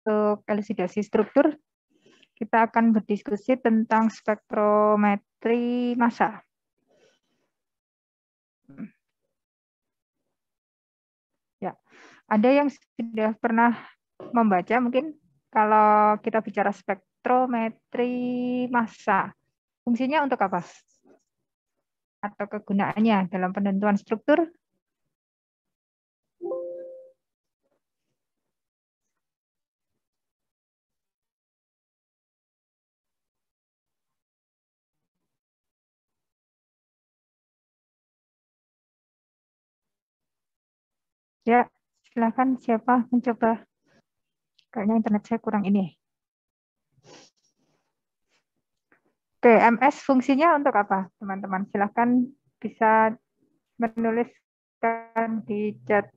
Untuk elusidasi struktur, kita akan berdiskusi tentang spektrometri massa. Ya, ada yang sudah pernah membaca mungkin kalau kita bicara spektrometri massa, fungsinya untuk apa? Atau kegunaannya dalam penentuan struktur? Ya, silakan siapa mencoba. Kayaknya internet saya kurang ini. Oke, MS fungsinya untuk apa, teman-teman? Silakan bisa menuliskan di chat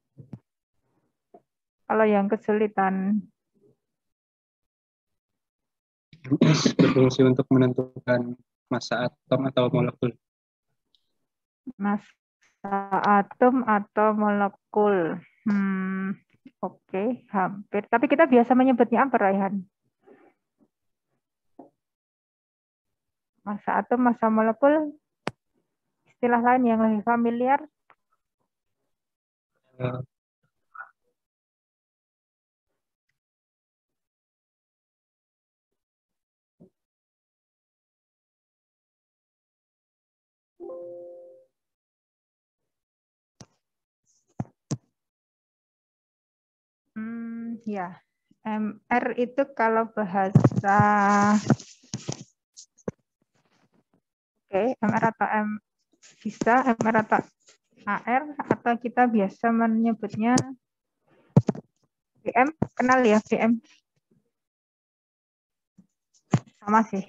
kalau yang kesulitan. MS berfungsi untuk menentukan massa atom atau molekul. Massa atom atau molekul. Oke, hampir. Tapi kita biasa menyebutnya apa, Raihan? Massa atom, massa molekul, istilah lain yang lebih familiar. Ya, MR itu kalau bahasa MR atau bisa MR atau AR atau kita biasa menyebutnya BM, kenal ya BM? Sama sih.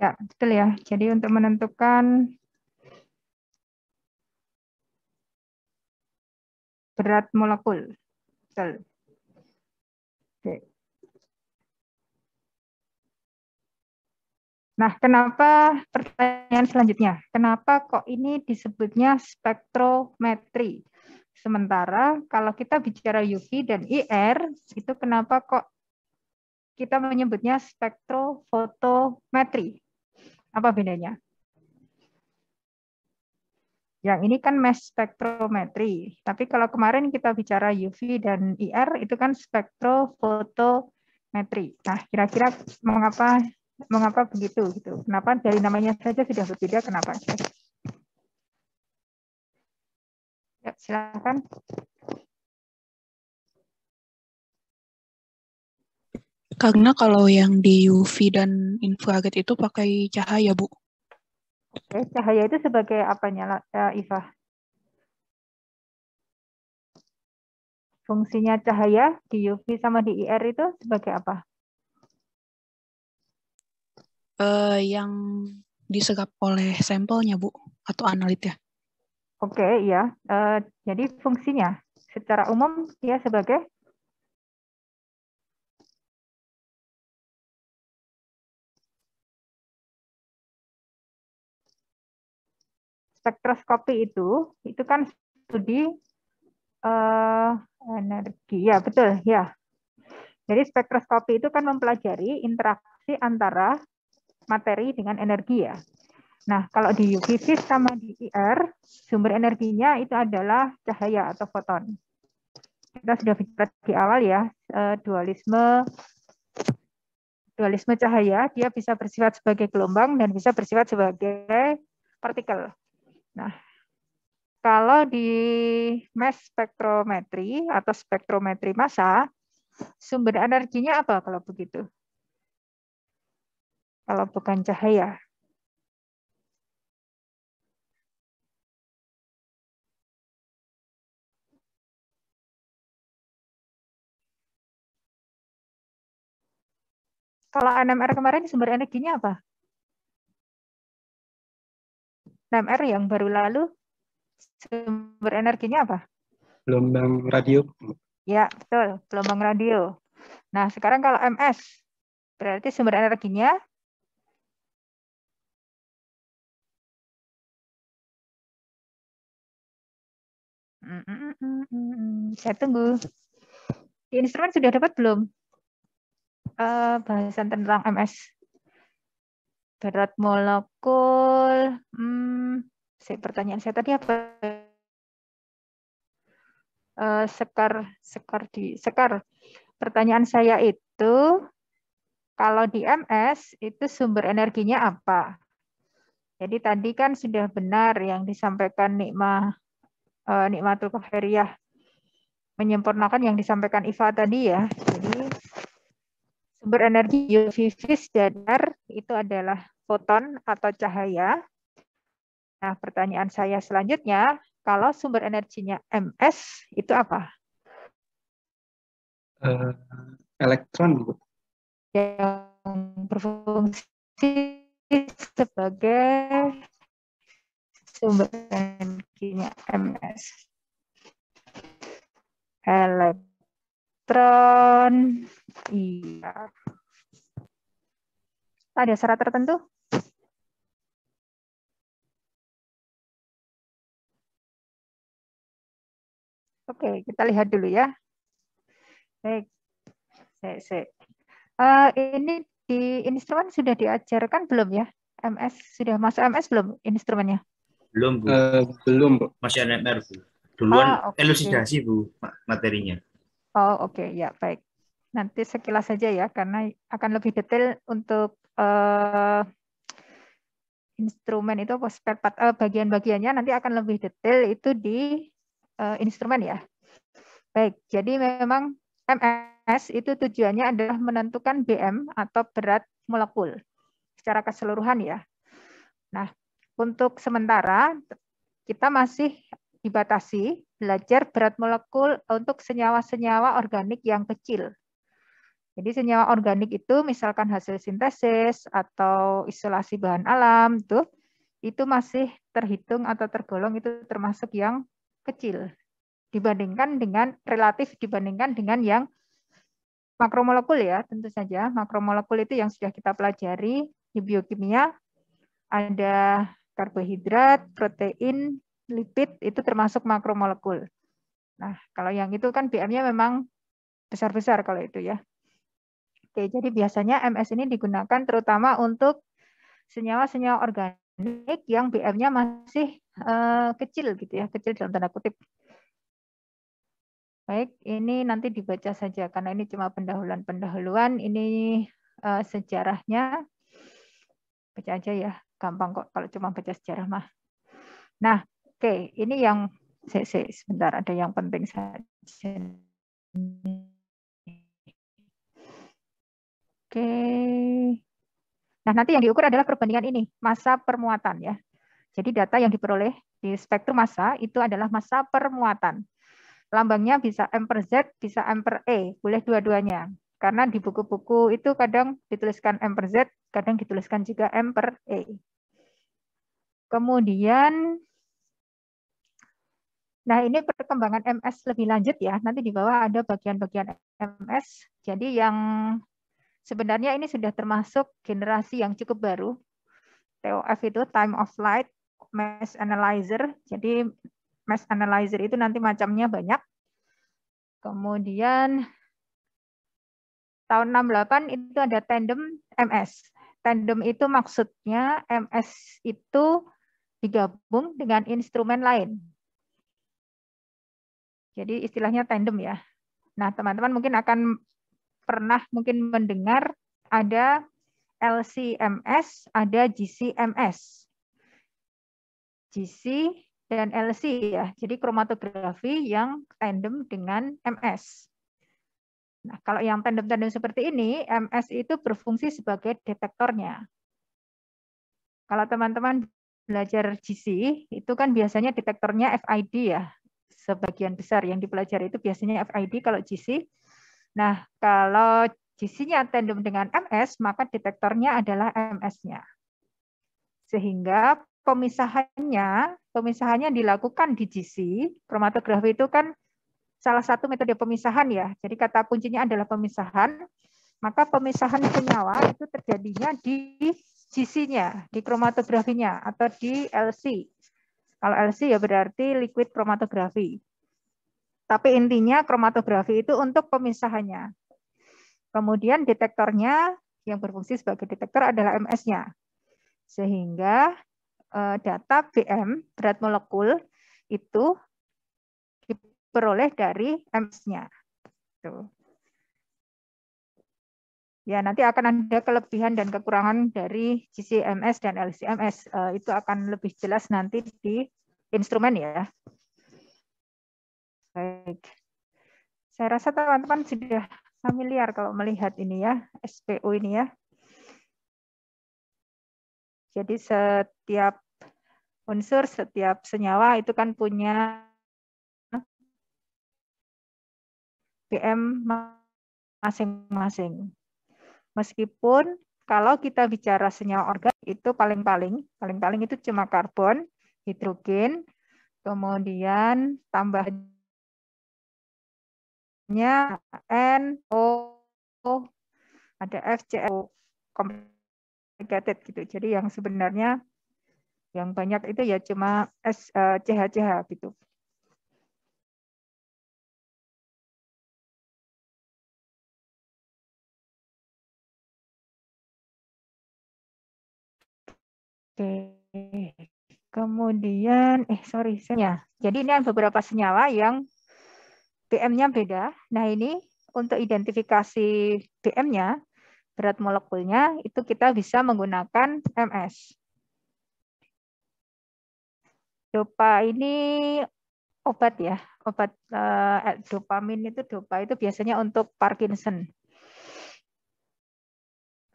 Ya, betul ya. Jadi untuk menentukan berat molekul. Betul. Oke. Nah, kenapa pertanyaan selanjutnya? Kenapa kok ini disebutnya spektrometri? Sementara kalau kita bicara UV dan IR, itu kenapa kok kita menyebutnya spektrofotometri? Apa bedanya? Yang ini kan mass spektrometri. Tapi kalau kemarin kita bicara UV dan IR, itu kan spektrofotometri. Nah, kira-kira mengapa begitu? Gitu. Kenapa dari namanya saja sudah berbeda? Kenapa? Ya, silakan. Karena kalau yang di UV dan infrared itu pakai cahaya, Bu. Oke, cahaya itu sebagai apanya, Iva? Fungsinya cahaya di UV sama di IR itu sebagai apa? Yang diserap oleh sampelnya, Bu, atau analit ya. Oke, ya. Jadi fungsinya secara umum dia sebagai spektroskopi itu kan studi energi. Ya, betul, ya. Jadi spektroskopi itu kan mempelajari interaksi antara materi dengan energi ya. Nah, kalau di UV vis sama di IR, sumber energinya itu adalah cahaya atau foton. Kita sudah bicara di awal ya, dualisme cahaya, dia bisa bersifat sebagai gelombang dan bisa bersifat sebagai partikel. Nah, kalau di mass spektrometri atau spektrometri massa, sumber energinya apa kalau begitu? Kalau bukan cahaya. Kalau NMR kemarin sumber energinya apa? NMR yang baru lalu sumber energinya apa? Gelombang radio. Ya, betul, gelombang radio. Nah, sekarang kalau MS, berarti sumber energinya Saya tunggu. Di instrumen sudah dapat belum? Bahasan tentang MS. Berat molekul. Pertanyaan saya tadi apa? Sekar. Pertanyaan saya itu, kalau di MS itu sumber energinya apa? Jadi tadi kan sudah benar yang disampaikan Nikmatul Khairiyah, menyempurnakan yang disampaikan Iva tadi ya. Jadi sumber energi UV vis dadar itu adalah foton atau cahaya. Nah, pertanyaan saya selanjutnya, kalau sumber energinya MS itu apa? Elektron, Bu. Yang berfungsi sebagai sumber energinya MS. Elektron, iya. Ada syarat tertentu? Oke, kita lihat dulu ya. Baik. Ini di instrumen sudah diajarkan belum ya? MS sudah masuk MS belum instrumennya? Belum, Bu. Belum, Bu. Masih NMR, Bu. Duluan okay. elusidasi, Bu, materinya. Oh, oke. Ya, baik. Nanti sekilas saja ya, karena akan lebih detail untuk instrumen itu, bagian-bagiannya nanti akan lebih detail itu di instrumen ya. Baik, jadi memang MS itu tujuannya adalah menentukan BM atau berat molekul secara keseluruhan ya. Nah, untuk sementara kita masih dibatasi belajar berat molekul untuk senyawa-senyawa organik yang kecil. Jadi senyawa organik itu misalkan hasil sintesis atau isolasi bahan alam itu masih terhitung atau tergolong itu termasuk yang kecil relatif dibandingkan dengan yang makromolekul ya, tentu saja. Makromolekul itu yang sudah kita pelajari di biokimia, ada karbohidrat, protein, lipid, itu termasuk makromolekul. Nah, kalau yang itu kan BM-nya memang besar-besar kalau itu ya. Oke, jadi biasanya MS ini digunakan terutama untuk senyawa-senyawa organik yang BM-nya masih kecil gitu ya, kecil dalam tanda kutip. Baik, ini nanti dibaca saja karena ini cuma pendahuluan. Ini sejarahnya. Baca aja ya, gampang kok kalau cuma baca sejarah mah. Nah, oke, ini yang sebentar ada yang penting saja. Oke. Nah, nanti yang diukur adalah perbandingan ini, massa permuatan ya. Jadi data yang diperoleh di spektrum massa itu adalah massa permuatan. Lambangnya bisa M per Z, bisa M per E, boleh dua-duanya. Karena di buku-buku itu kadang dituliskan M per Z, kadang dituliskan juga M per E. Kemudian, nah ini perkembangan MS lebih lanjut ya, nanti di bawah ada bagian-bagian MS. Jadi yang sebenarnya ini sudah termasuk generasi yang cukup baru. TOF itu Time of Flight Mass Analyzer, jadi Mass Analyzer itu nanti macamnya banyak. Kemudian tahun 68 itu ada tandem MS. Tandem itu maksudnya MS itu digabung dengan instrumen lain. Jadi istilahnya tandem ya. Nah, teman-teman mungkin akan pernah mendengar ada LC-MS, ada GC-MS. GC dan LC ya. Jadi kromatografi yang tandem dengan MS. Nah, kalau yang tandem-tandem seperti ini, MS itu berfungsi sebagai detektornya. Kalau teman-teman belajar GC, itu kan biasanya detektornya FID ya. Sebagian besar yang dipelajari itu biasanya FID kalau GC. Nah, kalau GC-nya tandem dengan MS, maka detektornya adalah MS-nya. Sehingga pemisahannya dilakukan di GC. Kromatografi itu kan salah satu metode pemisahan ya. Jadi kata kuncinya adalah pemisahan. Maka pemisahan senyawa itu terjadinya di GC-nya, di kromatografinya atau di LC. Kalau LC ya berarti liquid kromatografi. Tapi intinya kromatografi itu untuk pemisahannya. Kemudian detektornya yang berfungsi sebagai detektor adalah MS-nya. Sehingga data BM, berat molekul, itu diperoleh dari MS-nya. Ya, nanti akan ada kelebihan dan kekurangan dari GC-MS dan LC-MS. Itu akan lebih jelas nanti di instrumen ya. Baik. Saya rasa teman-teman sudah familiar kalau melihat ini ya, SPO ini ya. Jadi setiap unsur, setiap senyawa itu kan punya BM masing-masing. Meskipun kalau kita bicara senyawa organik itu paling-paling itu cuma karbon, hidrogen, kemudian tambahnya NO, ada FCO, complicated gitu. Jadi yang sebenarnya yang banyak itu ya cuma CH gitu. Oke. Kemudian, jadi ini ada beberapa senyawa yang BM-nya beda. Nah ini untuk identifikasi BM-nya, berat molekulnya, itu kita bisa menggunakan MS. Dopa ini obat ya, obat dopamin itu dopa itu biasanya untuk Parkinson.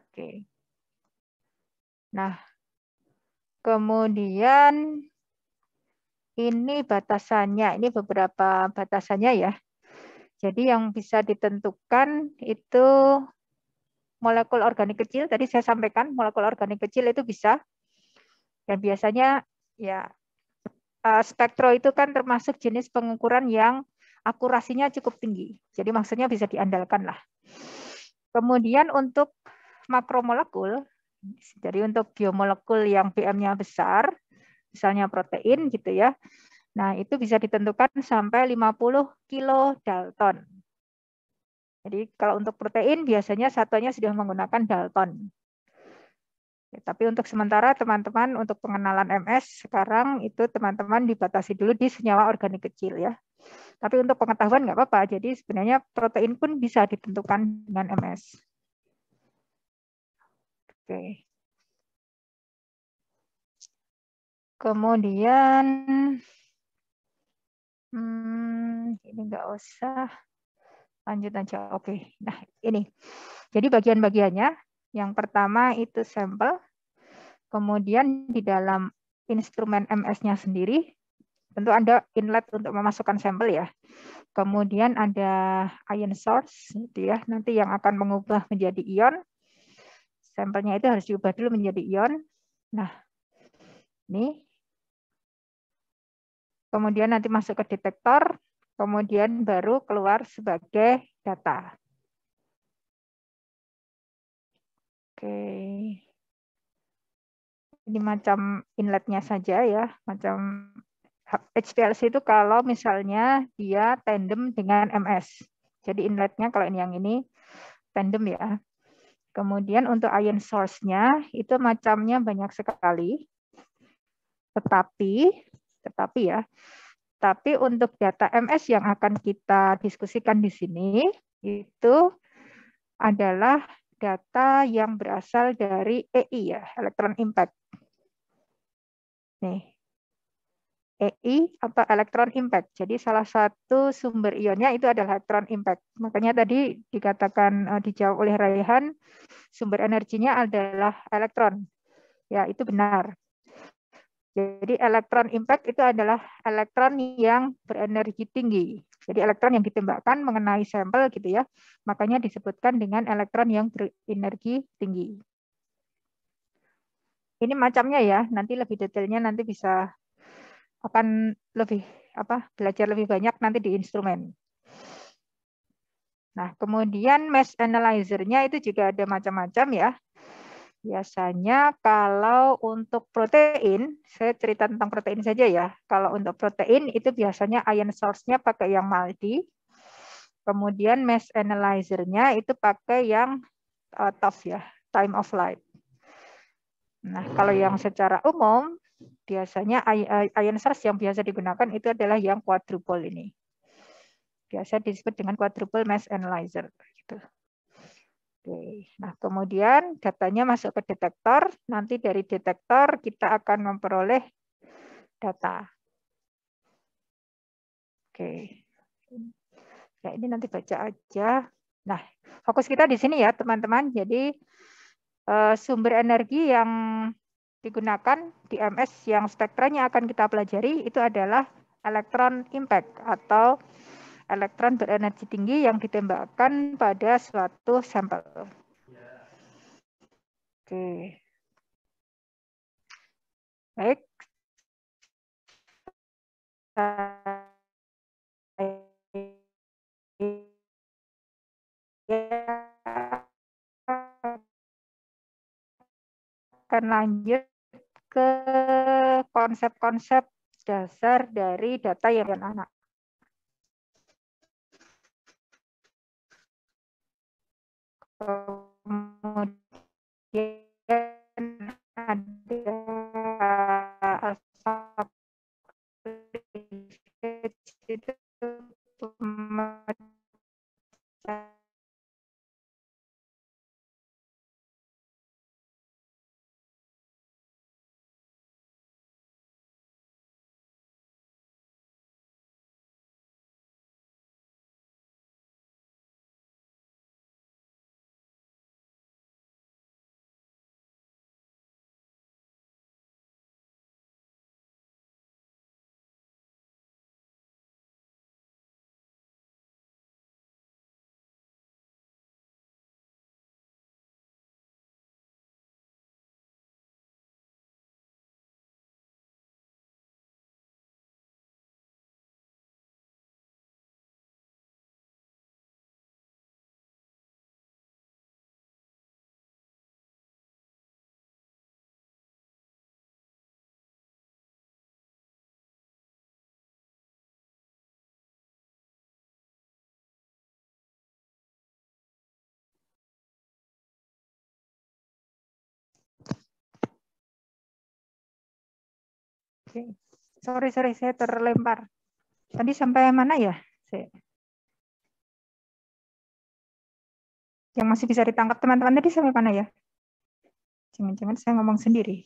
Oke. Nah, kemudian ini batasannya, ini beberapa batasannya ya. Jadi yang bisa ditentukan itu molekul organik kecil, tadi saya sampaikan molekul organik kecil itu bisa. Dan biasanya ya spektro itu kan termasuk jenis pengukuran yang akurasinya cukup tinggi. Jadi maksudnya bisa diandalkan lah. Kemudian untuk makromolekul, jadi untuk biomolekul yang BM-nya besar, misalnya protein gitu ya. Nah, itu bisa ditentukan sampai 50 kilodalton. Jadi kalau untuk protein biasanya satuannya sudah menggunakan dalton. Ya, tapi untuk sementara teman-teman untuk pengenalan MS sekarang itu teman-teman dibatasi dulu di senyawa organik kecil ya. Tapi untuk pengetahuan nggak apa-apa. Jadi sebenarnya protein pun bisa ditentukan dengan MS. Oke. Kemudian ini nggak usah, lanjut aja. Oke. Nah ini. Jadi bagian-bagiannya. Yang pertama itu sampel, kemudian di dalam instrumen MS-nya sendiri, tentu ada inlet untuk memasukkan sampel ya. Kemudian ada ion source, gitu ya, nanti yang akan mengubah menjadi ion. Sampelnya itu harus diubah dulu menjadi ion. Nah, ini. Kemudian nanti masuk ke detektor, kemudian baru keluar sebagai data. Oke. Ini macam inletnya saja ya, macam HPLC itu kalau misalnya dia tandem dengan MS. Jadi inletnya kalau ini yang ini tandem ya. Kemudian untuk ion source-nya itu macamnya banyak sekali. Tapi untuk data MS yang akan kita diskusikan di sini itu adalah data yang berasal dari EI ya, electron impact. Nih. EI atau electron impact. Jadi salah satu sumber ionnya itu adalah electron impact. Makanya tadi dikatakan dijawab oleh Raihan sumber energinya adalah elektron. Ya, itu benar. Jadi elektron impact itu adalah elektron yang berenergi tinggi. Jadi elektron yang ditembakkan mengenai sampel gitu ya. Makanya disebutkan dengan elektron yang berenergi tinggi. Ini macamnya ya, nanti lebih detailnya nanti bisa akan lebih belajar lebih banyak nanti di instrumen. Nah, kemudian mass analyzer-nya itu juga ada macam-macam ya. Biasanya kalau untuk protein, saya cerita tentang protein saja ya. Kalau untuk protein itu biasanya ion source-nya pakai yang MALDI. Kemudian mass analyzer-nya itu pakai yang TOF ya, time of flight. Nah, kalau yang secara umum biasanya ion source yang biasa digunakan itu adalah yang quadruple ini. Biasa disebut dengan quadruple mass analyzer gitu. Oke. Nah, kemudian datanya masuk ke detektor. Nanti dari detektor kita akan memperoleh data. Oke. Ya, ini nanti baca aja. Nah, fokus kita di sini ya, teman-teman. Jadi, sumber energi yang digunakan di MS yang spektranya akan kita pelajari itu adalah elektron impact atau elektron berenergi tinggi yang ditembakkan pada suatu sampel. Oke. Baik. Akan lanjut ke konsep-konsep dasar dari data yang anak. Kemudian ada Sorry, saya terlempar. Tadi sampai mana ya? Yang masih bisa ditangkap teman-teman tadi sampai mana ya? Jangan-jangan saya ngomong sendiri.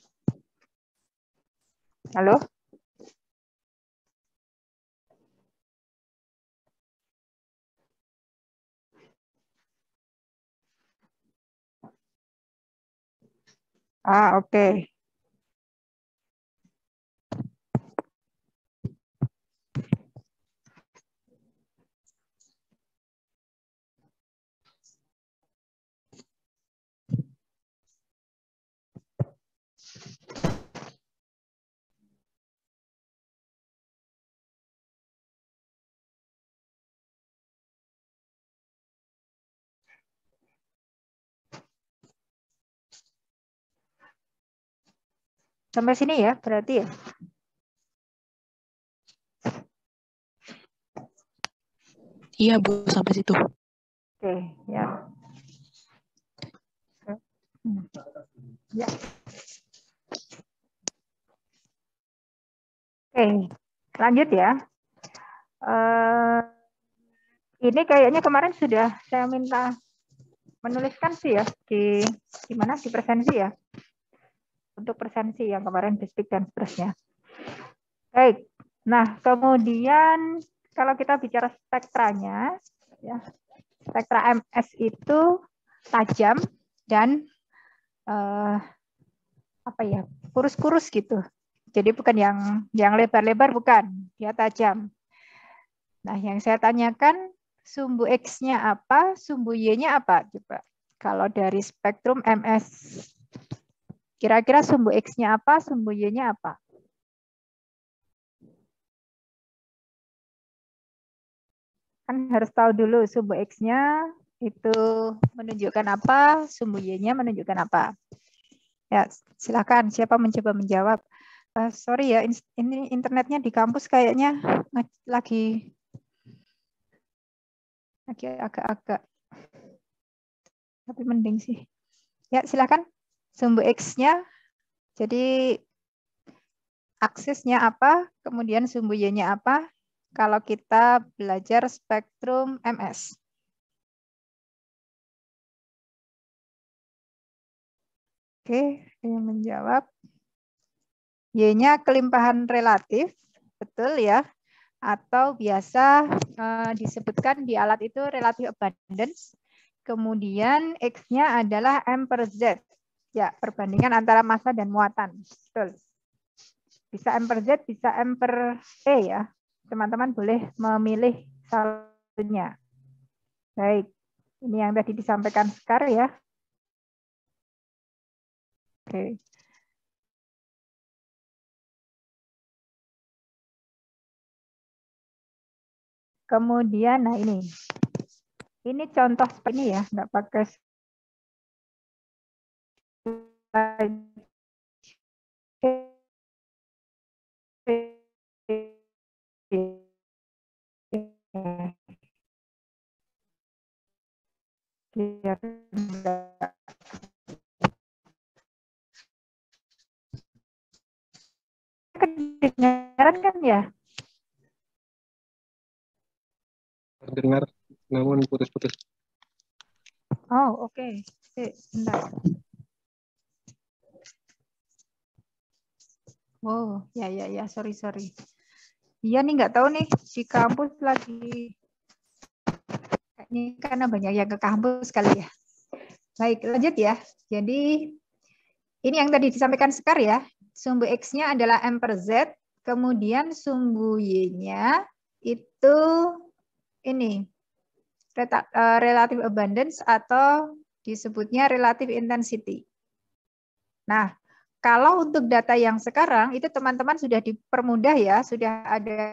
Halo? Oke. Sampai sini ya, berarti ya. Iya, Bu, sampai situ. Oke, ya. Ya. Oke, lanjut ya. Ini kayaknya kemarin sudah saya minta menuliskan sih ya di mana di presensi ya. Untuk presensi yang kemarin distrik dan seterusnya. Baik. Nah, kemudian kalau kita bicara spektranya ya. Spektra MS itu tajam dan kurus-kurus gitu. Jadi bukan yang lebar-lebar, bukan, dia tajam. Nah, yang saya tanyakan sumbu X-nya apa, sumbu Y-nya apa? Coba. Kalau dari spektrum MS, kira-kira sumbu X-nya apa, sumbu Y-nya apa? Kan harus tahu dulu sumbu X-nya itu menunjukkan apa, sumbu Y-nya menunjukkan apa. Ya, silakan. Siapa mencoba menjawab? Sorry ya, ini internetnya di kampus kayaknya lagi agak-agak. Tapi mending sih. Ya, silakan. Sumbu X-nya. Jadi aksesnya apa, kemudian sumbu Y-nya apa, kalau kita belajar spektrum MS. Oke, yang menjawab. Y-nya kelimpahan relatif, betul ya. Atau biasa disebutkan di alat itu relative abundance. Kemudian X-nya adalah M per Z. Ya, perbandingan antara massa dan muatan. Betul. Bisa M per Z, bisa M per E ya. Teman-teman boleh memilih satunya. Baik, ini yang tadi disampaikan Sekar ya. Oke. Kemudian, nah ini contoh seperti ini ya, nggak pakai kedengaran kan ya? Terdengar, namun putus-putus. Oh, oke. Bentar. Oh, ya, sorry. Iya nih, nggak tahu nih, di kampus lagi, ini karena banyak yang ke kampus kali ya. Baik, lanjut ya. Jadi, ini yang tadi disampaikan Sekar ya, sumbu X-nya adalah M per Z, kemudian sumbu Y-nya itu ini, relative abundance atau disebutnya relative intensity. Nah, kalau untuk data yang sekarang itu teman-teman sudah dipermudah ya, sudah ada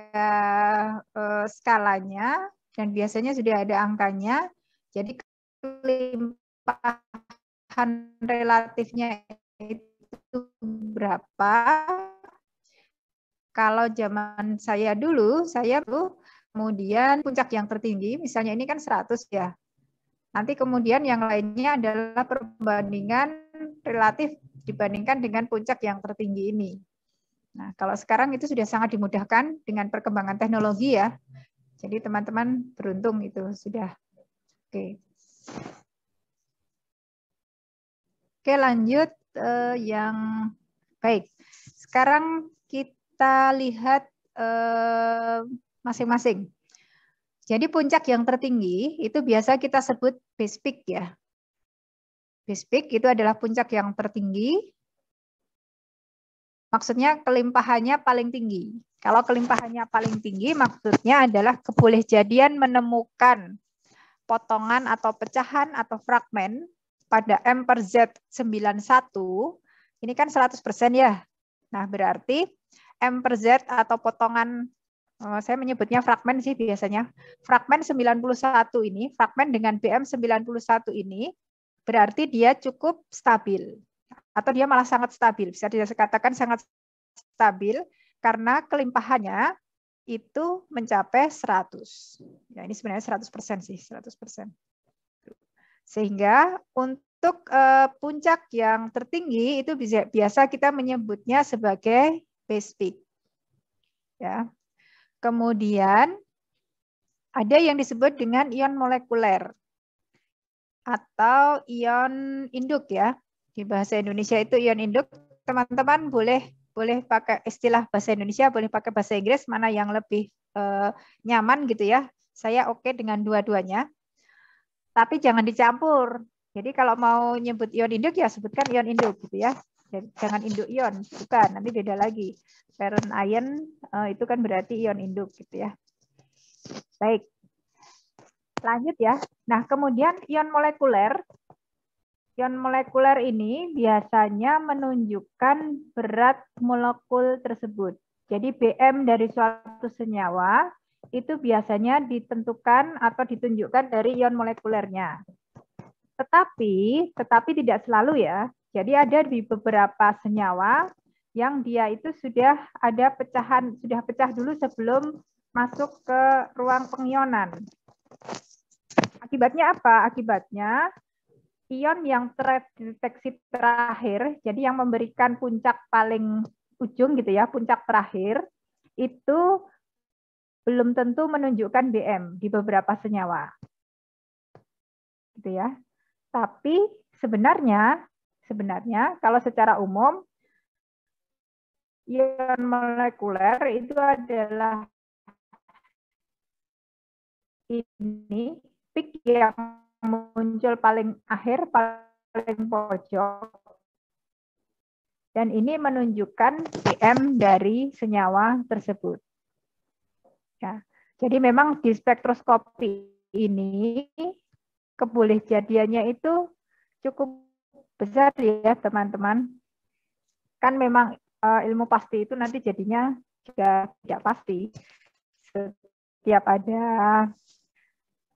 skalanya dan biasanya sudah ada angkanya. Jadi kelimpahan relatifnya itu berapa? Kalau zaman saya dulu, kemudian puncak yang tertinggi, misalnya ini kan 100 ya. Nanti kemudian yang lainnya adalah perbandingan relatif dibandingkan dengan puncak yang tertinggi ini. Nah, kalau sekarang itu sudah sangat dimudahkan dengan perkembangan teknologi ya. Jadi teman-teman beruntung itu sudah. Oke. Oke, lanjut yang baik. Sekarang kita lihat masing-masing. Jadi puncak yang tertinggi itu biasa kita sebut base peak ya. Base peak itu adalah puncak yang tertinggi. Maksudnya kelimpahannya paling tinggi. Kalau kelimpahannya paling tinggi maksudnya adalah kebolehjadian menemukan potongan atau pecahan atau fragmen pada M per Z 91. Ini kan 100% ya. Nah, berarti M per Z atau potongan, saya menyebutnya fragmen sih biasanya. Fragmen 91 ini, fragmen dengan BM 91 ini, berarti dia cukup stabil. Atau dia malah sangat stabil. Bisa dikatakan sangat stabil karena kelimpahannya itu mencapai 100. Ya, ini sebenarnya 100% sih, 100%. Sehingga untuk puncak yang tertinggi itu biasa kita menyebutnya sebagai base peak. Ya. Kemudian ada yang disebut dengan ion molekuler atau ion induk ya. Di bahasa Indonesia itu ion induk. Teman-teman boleh pakai istilah bahasa Indonesia, boleh pakai bahasa Inggris, mana yang lebih nyaman gitu ya. Saya oke dengan dua-duanya. Tapi jangan dicampur. Jadi kalau mau nyebut ion induk ya sebutkan ion induk gitu ya. Jadi, jangan induk ion, bukan, nanti beda lagi. Parent ion itu kan berarti ion induk gitu ya. Baik. Lanjut ya. Nah, kemudian ion molekuler. Ion molekuler ini biasanya menunjukkan berat molekul tersebut. Jadi BM dari suatu senyawa itu biasanya ditentukan atau ditunjukkan dari ion molekulernya. Tetapi tidak selalu ya. Jadi ada di beberapa senyawa yang dia itu sudah ada pecahan, sudah pecah dulu sebelum masuk ke ruang pengionan. Akibatnya apa? Akibatnya ion yang terdeteksi terakhir, jadi yang memberikan puncak paling ujung gitu ya, puncak terakhir, itu belum tentu menunjukkan BM di beberapa senyawa. Gitu ya. Tapi sebenarnya kalau secara umum ion molekuler itu adalah ini peak yang muncul paling akhir, paling pojok, dan ini menunjukkan BM dari senyawa tersebut. Ya, jadi memang di spektroskopi ini kebolehjadiannya itu cukup besar ya teman-teman. Kan memang ilmu pasti itu nanti jadinya juga tidak pasti. Setiap ada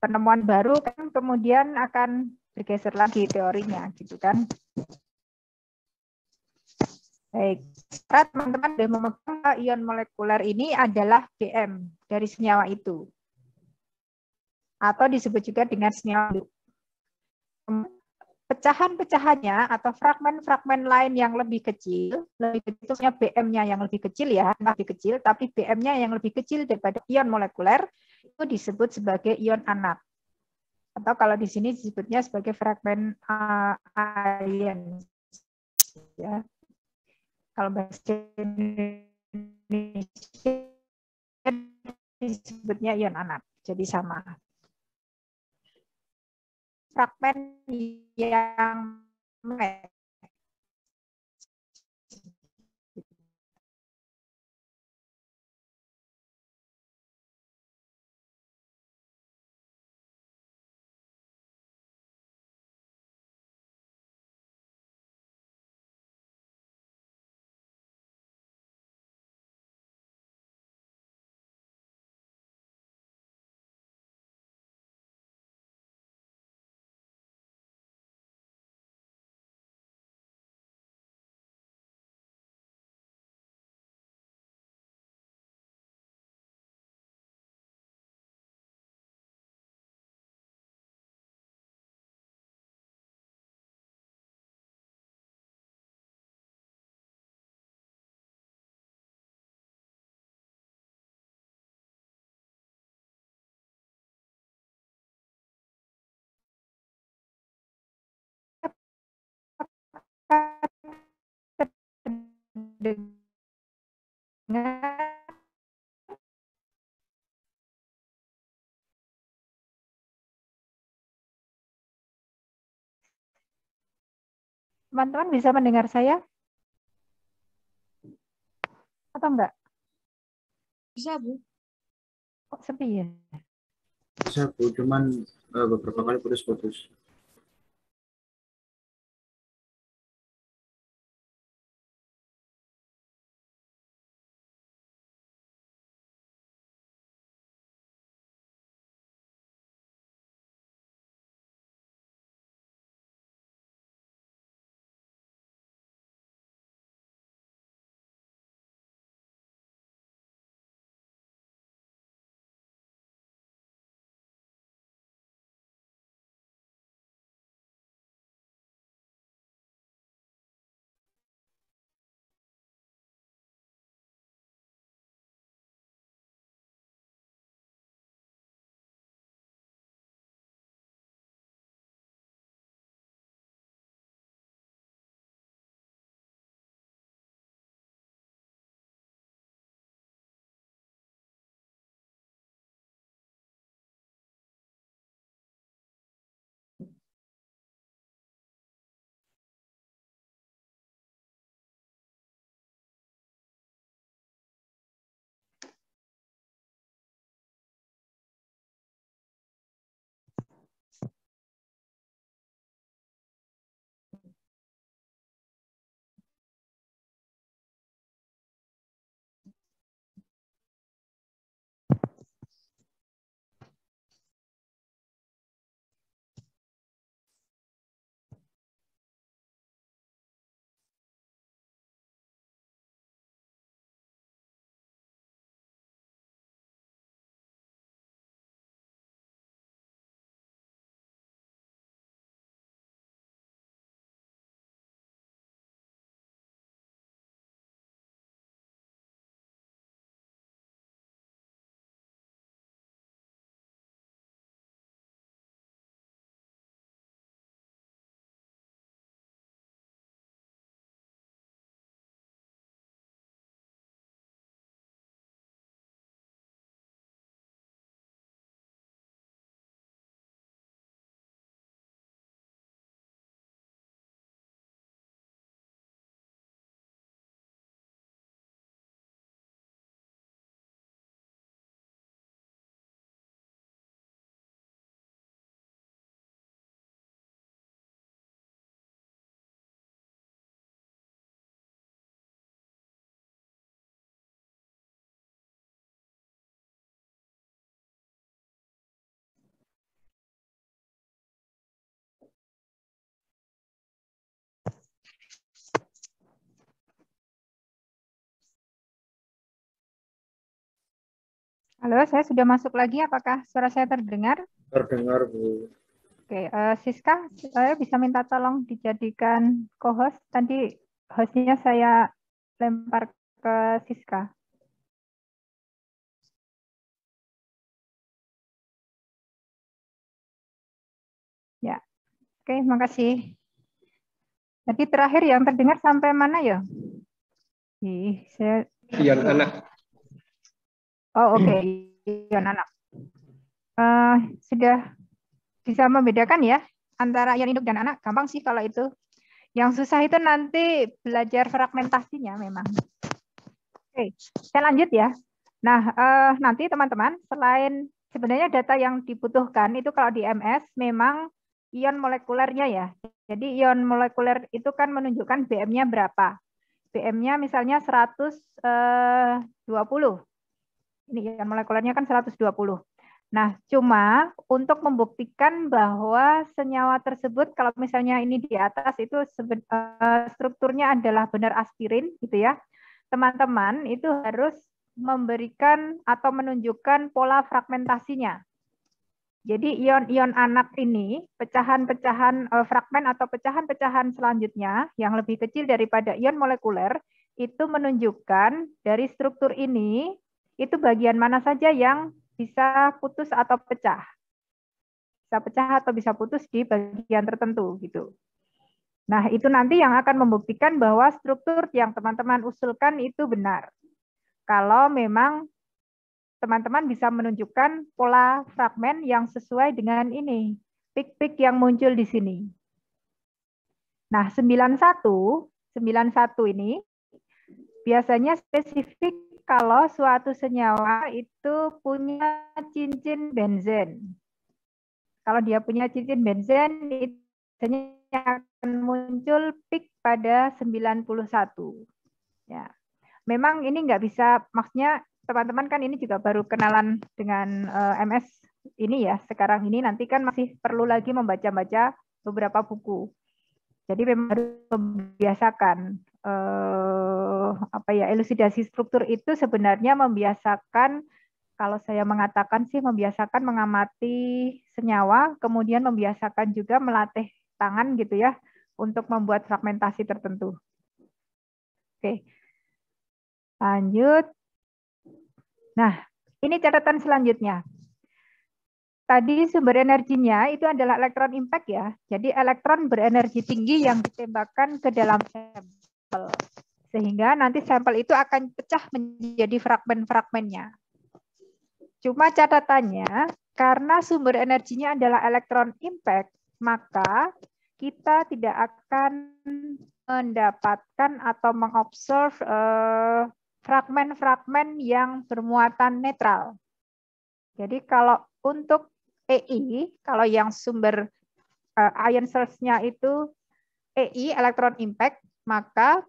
penemuan baru kan kemudian akan bergeser lagi teorinya gitu kan. Baik, teman-teman sudah memegang ion molekuler ini adalah BM dari senyawa itu. Atau disebut juga dengan senyawa. Pecahan-pecahannya atau fragmen-fragmen lain yang lebih kecil BM-nya yang lebih kecil ya, lebih kecil, tapi BM-nya yang lebih kecil daripada ion molekuler itu disebut sebagai ion anak. Atau kalau di sini disebutnya sebagai fragmen ion. Ya. Kalau bahasa Indonesia disebutnya ion anak, jadi sama. Fragmen yang teman-teman bisa mendengar saya? Atau enggak? Bisa, Bu. Kok sepi ya? Bisa, Bu, cuman beberapa kali putus-putus. Halo, saya sudah masuk lagi. Apakah suara saya terdengar? Terdengar, Bu. Oke, Siska, saya bisa minta tolong dijadikan co-host. Tadi hostnya saya lempar ke Siska. Ya, oke, makasih. Jadi terakhir yang terdengar sampai mana ya? Saya... Ion anak. Oh, oke, ion anak. Sudah bisa membedakan ya antara ion induk dan anak? Gampang sih kalau itu. Yang susah itu nanti belajar fragmentasinya memang. Oke, saya lanjut ya. Nah, nanti teman-teman, selain sebenarnya data yang dibutuhkan itu kalau di MS memang ion molekulernya ya. Jadi ion molekuler itu kan menunjukkan BM-nya berapa. BM-nya misalnya 120. Ini ion molekulernya kan 120. Nah, cuma untuk membuktikan bahwa senyawa tersebut, kalau misalnya ini di atas itu strukturnya adalah benar aspirin, gitu ya, teman-teman itu harus memberikan atau menunjukkan pola fragmentasinya. Jadi ion-ion anak ini, pecahan-pecahan fragmen atau pecahan-pecahan selanjutnya yang lebih kecil daripada ion molekuler, itu menunjukkan dari struktur ini, itu bagian mana saja yang bisa putus atau pecah. Bisa pecah atau bisa putus di bagian tertentu gitu. Nah, itu nanti yang akan membuktikan bahwa struktur yang teman-teman usulkan itu benar. Kalau memang teman-teman bisa menunjukkan pola fragmen yang sesuai dengan ini, pik-pik yang muncul di sini. Nah, 91 ini biasanya spesifik kalau suatu senyawa itu punya cincin benzen. Kalau dia punya cincin benzen, itu biasanya akan muncul pik pada 91. Ya. Memang ini nggak bisa, maksudnya teman-teman kan ini juga baru kenalan dengan MS ini ya, sekarang ini nanti kan masih perlu lagi membaca-baca beberapa buku. Jadi memang harus membiasakan elusidasi struktur itu sebenarnya membiasakan, kalau saya mengatakan sih membiasakan mengamati senyawa, kemudian membiasakan juga melatih tangan gitu ya untuk membuat fragmentasi tertentu. Oke. Lanjut. Nah, ini catatan selanjutnya. Tadi sumber energinya itu adalah elektron impact ya. Jadi elektron berenergi tinggi yang ditembakkan ke dalam sampel. Sehingga nanti sampel itu akan pecah menjadi fragmen-fragmennya. Cuma catatannya, karena sumber energinya adalah elektron impact, maka kita tidak akan mendapatkan atau mengobserv fragmen-fragmen yang bermuatan netral. Jadi kalau untuk EI, kalau yang sumber ion source-nya itu EI, elektron impact, maka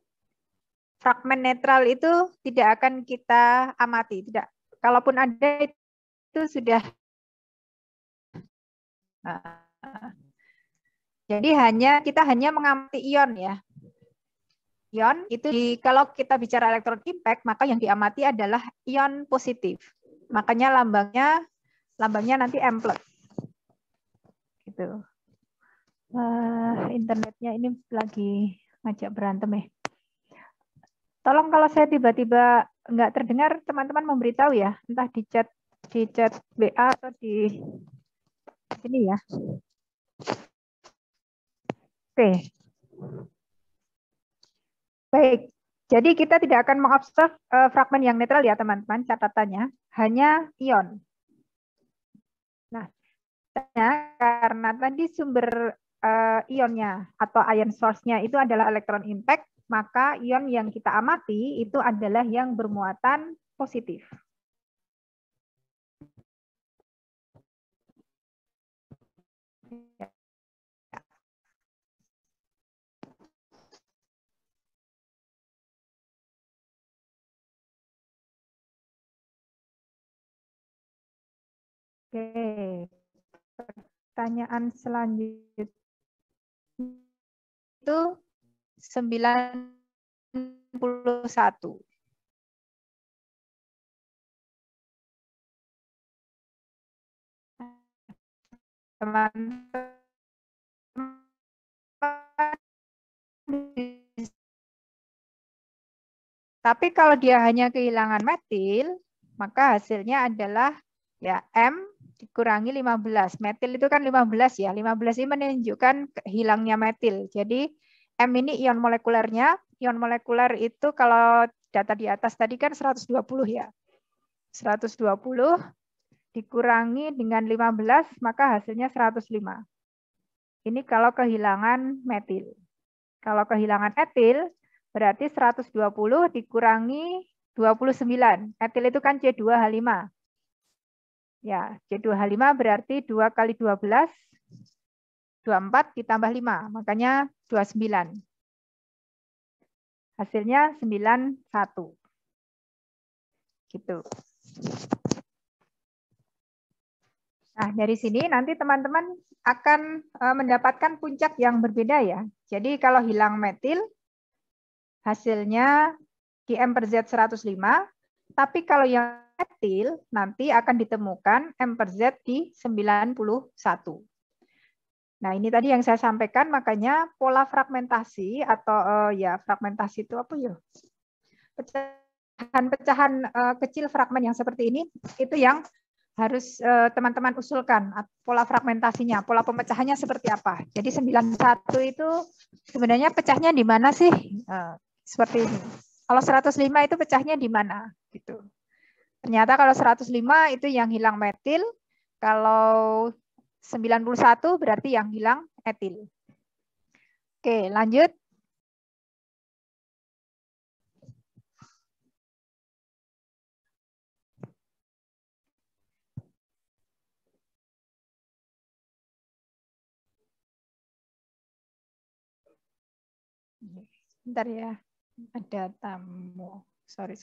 fragmen netral itu tidak akan kita amati. Tidak, kalaupun ada itu sudah. Jadi kita hanya mengamati ion ya. Ion itu kalau kita bicara elektron impact, maka yang diamati adalah ion positif. Makanya lambangnya nanti M+. Gitu. Internetnya ini lagi ngajak berantem ya. Tolong kalau saya tiba-tiba nggak terdengar, teman-teman memberitahu ya, entah di chat WA atau di sini ya. Oke. Baik. Jadi kita tidak akan mengobserv fragmen yang netral ya teman-teman, catatannya hanya ion. Nah, karena tadi sumber ionnya atau ion source-nya itu adalah elektron impact, maka ion yang kita amati itu adalah yang bermuatan positif. Oke, pertanyaan selanjutnya itu 91. Teman-teman, tapi kalau dia hanya kehilangan metil, maka hasilnya adalah ya M dikurangi 15. Metil itu kan 15 ya. 15 ini menunjukkan hilangnya metil. Jadi M ini ion molekulernya. Ion molekuler itu kalau data di atas tadi kan 120 ya. 120 dikurangi dengan 15, maka hasilnya 105. Ini kalau kehilangan metil. Kalau kehilangan etil, berarti 120 dikurangi 29. Etil itu kan C2H5. Ya, C2H5 berarti 2 kali 12, 24 ditambah 5. Makanya 29. Hasilnya 91. Gitu. Nah, dari sini nanti teman-teman akan mendapatkan puncak yang berbeda ya. Jadi kalau hilang metil, hasilnya di M per Z 105, tapi kalau yang etil nanti akan ditemukan M per Z di 91. Nah, ini tadi yang saya sampaikan, makanya pola fragmentasi atau ya fragmentasi itu apa ya? Pecahan-pecahan kecil fragmen yang seperti ini, itu yang harus teman-teman usulkan pola fragmentasinya, pola pemecahannya seperti apa. Jadi 91 itu sebenarnya pecahnya di mana sih? Seperti ini. Kalau 105 itu pecahnya di mana? Gitu. Ternyata kalau 105 itu yang hilang metil, kalau 91 berarti yang hilang etil. Oke, lanjut. Bentar ya, ada tamu. Sorry.